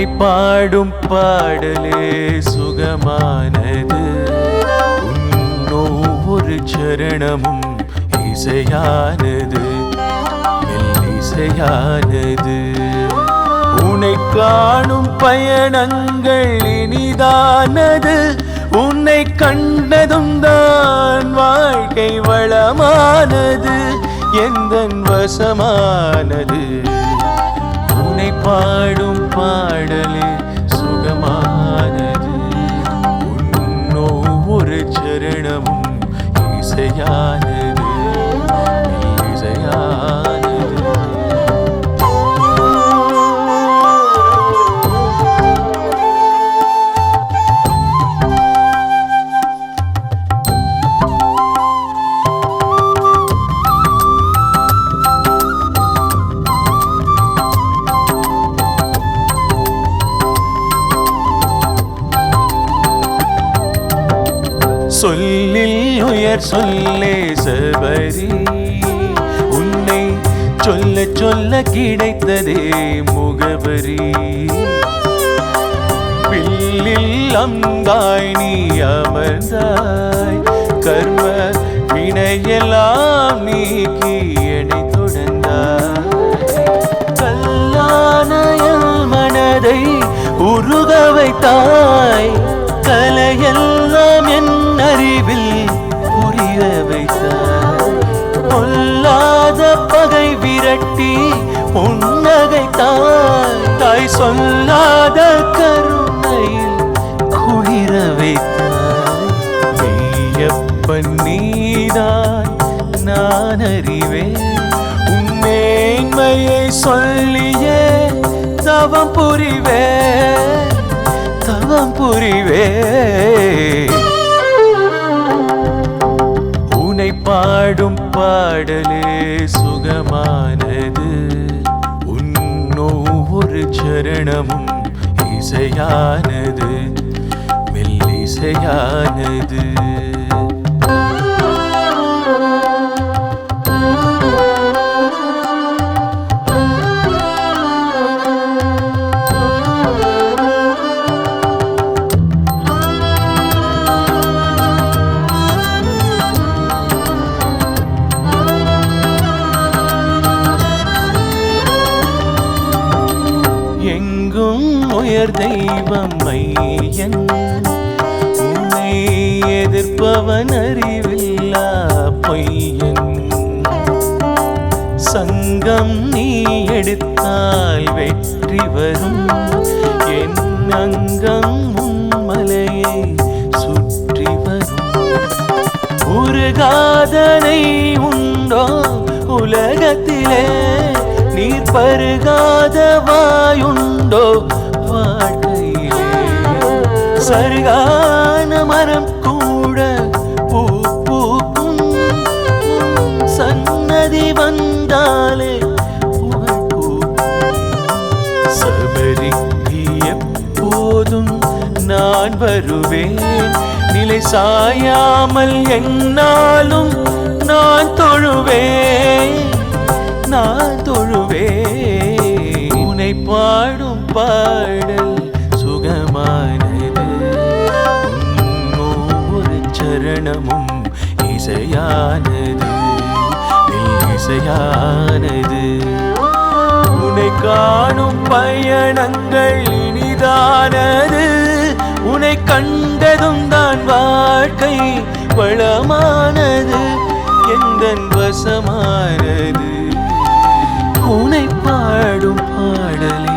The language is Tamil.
உன்னை பாடும் பாடலே சுகமானது. ஒவ்வொரு சரணமும் இசையானது, மெல்லிசையானது. உன்னை காணும் பயணங்கள் இனிதானது. உன்னை கண்டதும் தான் வாழ்க்கை வளமானது, எந்தன் வசமானது. உன்னை பாடும் பாடலே சுகமானது. ஒவ்வொரு சரணமும் இசையானது, இசையானது. சொல்லில் உயர் சொல்லே சபரி, உன்னை சொல்ல சொல்ல கிடைத்ததே முகவரி. பில்லில் அம்பாய் நீ அமர்ந்தாய், கர்ம வினையெல்லாம் நீக்கி என்னை தொடர்ந்தாய். கல்லானையல் மனதை உருக வைத்தாய், கலையெல்லாம் என் அறிவில் புரிய வைத்தாய். பொல்லாத பகை விரட்டி புன்னகைத்தாய், தாய் சொல்லாத கருணையில் குளிர வைத்தாய். மெய்யப்பன் நீதான் நான் அறிவேன், உன் மேன்மையை சொல்லியே தவம் புரிவேன், தவம் புரிவே. உன்னை பாடும் பாடலே சுகமானது. உன் ஒவ்வொரு சரணமும் இசையானது, மெல்லிசையானது. எங்கும் உயர் தெய்வம் மையன், உன்னை எதிர்ப்பவன் அறிவில்லா பொய்யன். சங்கம் நீ எடுத்தால் வெற்றி வரும், என் அங்கம் உன்மலையை சுற்றி வரும். உருகாதனை உண்டோ உலகத்திலே, நீர் பருகாத வாயுண்டோ வாழ்க்கையிலே. சருகான மரம் கூட பூ பூக்கும், சன்னதி வந்தாலே புகழ் பூக்கும். சபரிக்கு எப்போதும் நான் வருவேன், நிலை சாயாமல் என்னாலும் நான் தொழுவேன், நான் தொழுவேன். உன்னை பாடும் பாடல் சுகமானது. ஒவ்வொரு சரணமும் இசையானது, இசையானது. உன்னை காணும் பயணங்கள் இனிதானது. உன்னை கண்டதும் தான் வாழ்க்கை வளமானது, எந்தன் வசமானது. உன்னை பாடும் பாடலை